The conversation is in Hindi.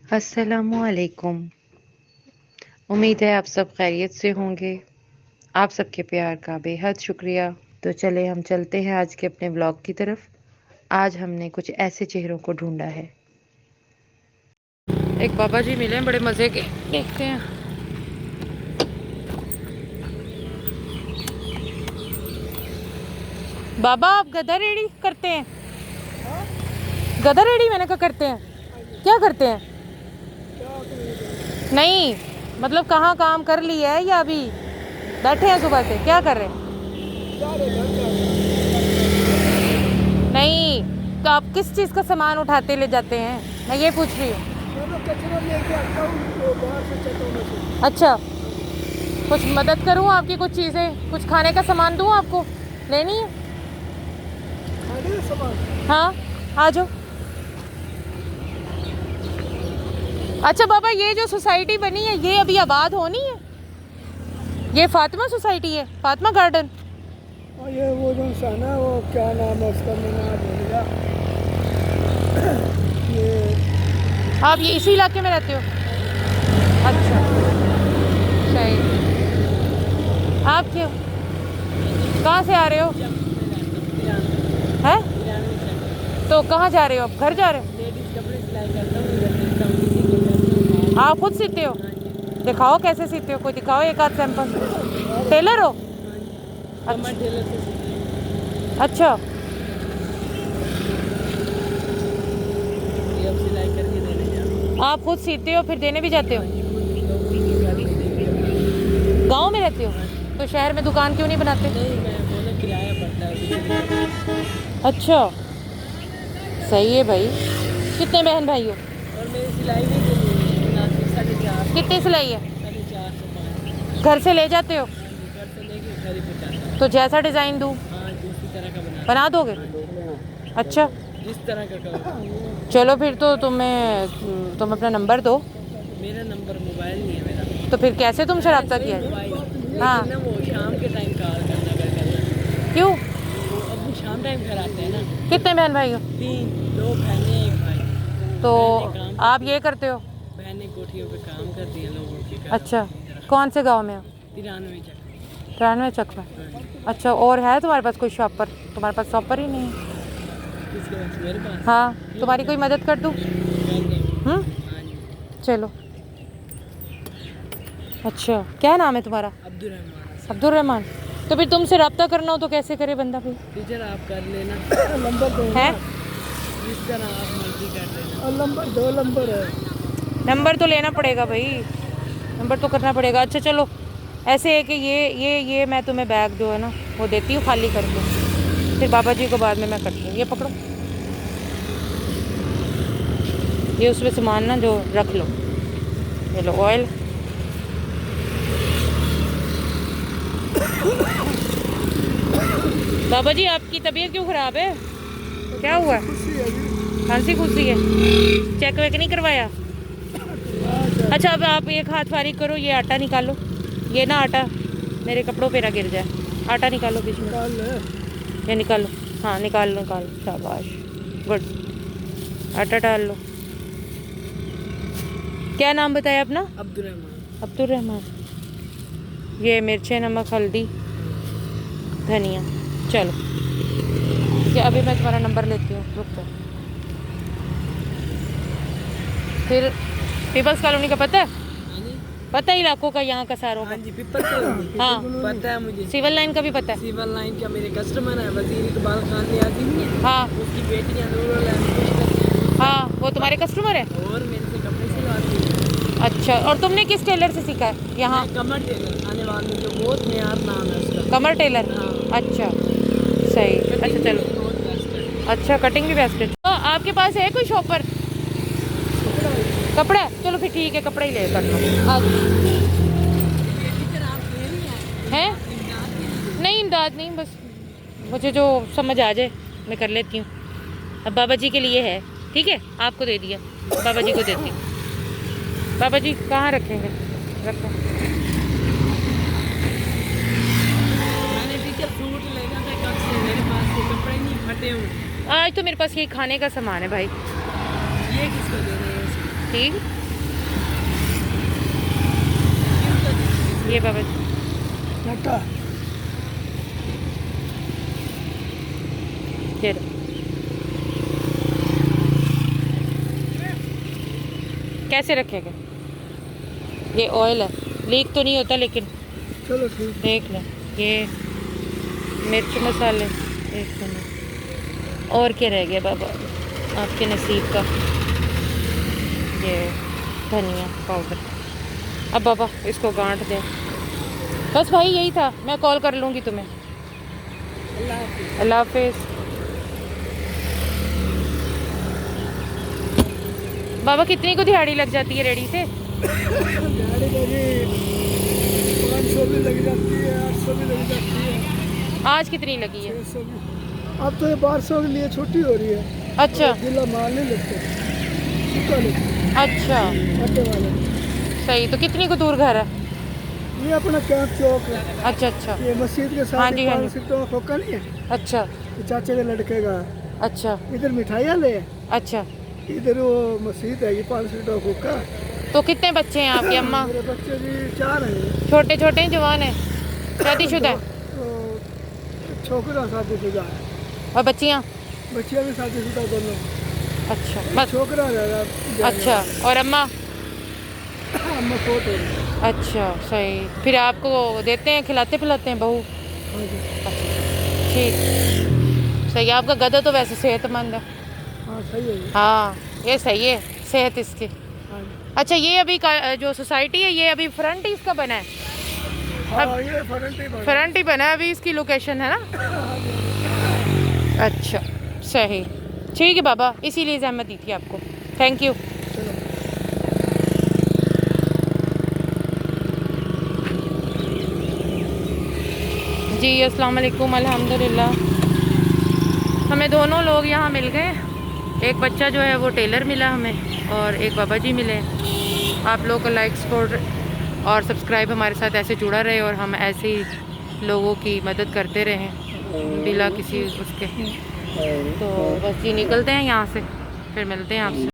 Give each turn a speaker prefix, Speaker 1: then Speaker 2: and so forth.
Speaker 1: अस्सलामुअलैकुम। उम्मीद है आप सब खैरियत से होंगे। आप सबके प्यार का बेहद शुक्रिया। तो चले हम चलते हैं आज के अपने व्लॉग की तरफ। आज हमने कुछ ऐसे चेहरों को ढूंढा है। एक बाबा जी मिले बड़े मज़े के, देखते हैं। बाबा आप गधा रेडी करते हैं? गधा रेडी मैंने कहा करते हैं। क्या करते हैं? नहीं मतलब कहाँ काम कर लिया है या अभी बैठे हैं सुबह से? क्या कर रहे हैं? नहीं तो आप किस चीज़ का सामान उठाते ले जाते हैं, मैं ये पूछ रही हूँ। अच्छा कुछ मदद करूँ आपकी? कुछ चीज़ें, कुछ खाने का सामान दूँ आपको? लेनी है? हाँ आ जाओ। अच्छा बाबा ये जो सोसाइटी बनी है ये अभी आबाद होनी है? ये फातिमा सोसाइटी है, फातिमा गार्डन।
Speaker 2: और ये वो जो सा ना वो क्या नाम है उसका, मैं नाम भूल गया। ये
Speaker 1: आप ये इसी इलाके में रहते हो? अच्छा सही। आप क्यों, कहाँ से आ रहे हो? हैं? तो कहाँ जा रहे हो? आप घर जा रहे हो? आप खुद सीते हो? दिखाओ कैसे सीते हो, कोई दिखाओ एक आध सैंपल। टेलर हो? अच्छा आप खुद सीते हो फिर देने भी जाते हो? गांव में रहते हो तो शहर में दुकान क्यों नहीं बनाते? अच्छा सही है भाई। कितने बहन भाई हो?
Speaker 2: और मेरी सिलाई भी
Speaker 1: कितनी सिलाई है? घर से ले जाते हो? तो जैसा डिज़ाइन दूँ बना दोगे? अच्छा
Speaker 2: जिस तरह का
Speaker 1: चलो फिर तो तुम अपना नंबर दो।
Speaker 2: मेरा नंबर मोबाइल नहीं है मेरा।
Speaker 1: तो फिर कैसे तुमसे रब्ता किया? हाँ
Speaker 2: लेकिन ना वो शाम के टाइम कॉल करना कर
Speaker 1: क्यों?
Speaker 2: वो अब शाम टाइम घर आते हैं ना।
Speaker 1: कितने बहन भाई हो?
Speaker 2: 3, 2 बहनें 1 भाई।
Speaker 1: तो
Speaker 2: काम
Speaker 1: आप ये करते हो?
Speaker 2: बहनें कोठियों पे काम करती हैं लोगों के घर।
Speaker 1: अच्छा कौन से गांव में हो?
Speaker 2: 93 चक।
Speaker 1: 93 चक में। अच्छा और है तुम्हारे पास कोई शॉपर? तुम्हारे पास शॉपर ही नहीं है।
Speaker 2: किसके पास? मेरे पास।
Speaker 1: हाँ तुम्हारी कोई मदद कर दूँ?
Speaker 2: हाँ जी।
Speaker 1: चलो। अच्छा क्या नाम है तुम्हारा?
Speaker 2: अब्दुल रहमान।
Speaker 1: अब्दुल रहमान। तो फिर तुमसे रब्ता करना हो तो कैसे करे बंदा फिर?
Speaker 2: टीचर आप कर लेना नंबर दो
Speaker 1: है
Speaker 2: जिस तरह आप मर्जी कर लेना। और नंबर 2 नंबर है।
Speaker 1: नंबर तो लेना पड़ेगा भाई, नंबर तो करना पड़ेगा। अच्छा चलो ऐसे है कि ये मैं तुम्हें बैग जो है ना वो देती हूँ खाली करके, फिर बाबा जी को बाद में मैं करती हूँ। ये पकड़ो, ये उसमें सामान ना जो रख लो। ये लो ऑयल। बाबा जी आपकी तबीयत क्यों ख़राब है? क्या हुआ? खांसी खुशी है? चेक वेक नहीं करवाया? अच्छा अब आप एक हाथ फारिग करो, ये आटा निकालो। ये ना आटा मेरे कपड़ों पे ना गिर जाए। आटा निकालो बीच में, ये निकालो। हाँ निकाल लो निकालो, शाबाश गुड। आटा डाल लो। क्या नाम बताया अपना?
Speaker 2: अब्दुल रहमान।
Speaker 1: अब्दुल रहमान। ये मिर्चें, नमक, हल्दी, धनिया। चलो ये अभी मैं तुम्हारा नंबर लेती हूँ, रुक जाओ। फिर पीपल्स कॉलोनी का पता है? पता है इलाकों का, यहाँ का सारों का?
Speaker 2: हाँ जी पीपल कॉलोनी।
Speaker 1: हाँ
Speaker 2: पता है मुझे।
Speaker 1: सिविल लाइन का भी पता है?
Speaker 2: सिविल लाइन का मेरे कस्टमर है, वजीर इकबाल खान नियाज़ी नहीं है?
Speaker 1: हाँ
Speaker 2: उसकी बेटियां नूरुल अमीन।
Speaker 1: हाँ वो तुम्हारे कस्टमर है?
Speaker 2: और मेरे से कपड़े सिलवाती है।
Speaker 1: अच्छा और तुमने किस टेलर से सीखा है यहाँ?
Speaker 2: मैं कमर टेलर आने वाले जो बहुत नियार नाम है उसका।
Speaker 1: कमर टेलर।
Speaker 2: हाँ।
Speaker 1: अच्छा सही। अच्छा चलो
Speaker 2: बहुत बेस्ट है।
Speaker 1: अच्छा कटिंग भी बेस्ट है। तो आपके पास है कोई शॉपर? कपड़ा है? चलो फिर ठीक है कपड़ा ही ले कर लो। आज
Speaker 2: टीचर आप ले रही हैं?
Speaker 1: है नहीं इमदाद नहीं, बस मुझे जो समझ आ जाए मैं कर लेती हूँ। अब बाबा जी के लिए है, ठीक है आपको दे दिया, बाबा जी को देती हूँ। बाबा जी कहाँ रखेंगे? रखो।
Speaker 2: मैंने टीचर फ्रूट लेना था कब से, मेरे पास से कपड़े नहीं फटे हुए।
Speaker 1: आज तो मेरे पास ये खाने का सामान है भाई।
Speaker 2: ये किसको दे रहे हैं?
Speaker 1: ठीक ये बाबा
Speaker 2: टाटा
Speaker 1: ये लो। कैसे रखेगा? ये ऑयल है, लीक तो नहीं होता लेकिन
Speaker 2: चलो ठीक
Speaker 1: देख लें। ये मिर्च मसाले एक मिनट और क्या रह गया बाबा आपके नसीब का? ये धनिया पाउडर। अब बाबा इसको गांठ दे। बस भाई यही था, मैं कॉल कर लूँगी तुम्हें। अल्लाह हाफिज़। बाबा कितनी को दिहाड़ी लग जाती है रेडी से?
Speaker 2: दिहाड़ी का भी 500 भी लग जाती है, 800 भी लग जाती है।
Speaker 1: आज कितनी लगी है?
Speaker 2: 600 भी। अब तो ये 1200 के लिए छुट्टी हो रही है।
Speaker 1: अच्छा
Speaker 2: जिला माल नहीं लगता, सूखा लगता
Speaker 1: अच्छा
Speaker 2: आटे वाले।
Speaker 1: सही। तो कितनी को दूर घर है?
Speaker 2: ये अपना कैंप चौक है,
Speaker 1: अच्छा अच्छा
Speaker 2: ये मस्जिद के
Speaker 1: हाँ
Speaker 2: साथ
Speaker 1: जी, हाँ जी।
Speaker 2: 500 का खोखा नहीं है,
Speaker 1: अच्छा
Speaker 2: ये चाचे के लड़के का।
Speaker 1: अच्छा
Speaker 2: इधर मिठाइयाँ ले,
Speaker 1: अच्छा।
Speaker 2: इधर वो मस्जिद है, ये 500 का खोखा।
Speaker 1: तो कितने बच्चे हैं आपकी अम्मा?
Speaker 2: मेरे बच्चे भी 4 हैं।
Speaker 1: छोटे छोटे हैं जवान हैं? शादीशुदा है?
Speaker 2: तो छोकरा शादीशुदा है,
Speaker 1: और बच्चियाँ?
Speaker 2: बच्चियाँ भी शादीशुदा दोनों।
Speaker 1: अच्छा बस।
Speaker 2: छोकरा रहेगा।
Speaker 1: अच्छा और अम्मा?
Speaker 2: अम्मा फोट हो रही।
Speaker 1: अच्छा सही। फिर आपको देते हैं, खिलाते पिलाते हैं बहू?
Speaker 2: हाँ जी।
Speaker 1: ठीक सही। आपका गधा तो वैसे सेहतमंद है।
Speaker 2: हाँ सही है ये।
Speaker 1: हाँ ये सही है सेहत इसकी।
Speaker 2: हाँ जी।
Speaker 1: अच्छा ये अभी जो सोसाइटी है ये अभी फ्रंट ही इसका बना है?
Speaker 2: हाँ ये
Speaker 1: फ्रंट ही बना है अभी, इसकी लोकेशन है ना? अच्छा सही। ठीक है बाबा, इसीलिए जहमत दी थी आपको। Thank you. जी अस्सलाम वालेकुम। अल्हम्दुलिल्लाह हमें दोनों लोग यहाँ मिल गए। एक बच्चा जो है वो टेलर मिला हमें और एक बाबा जी मिले। आप लोग का लाइक सपोर्ट और सब्सक्राइब हमारे साथ ऐसे जुड़ा रहे और हम ऐसे ही लोगों की मदद करते रहें बिला किसी उसके। तो बस जी निकलते हैं यहाँ से, फिर मिलते हैं आपसे।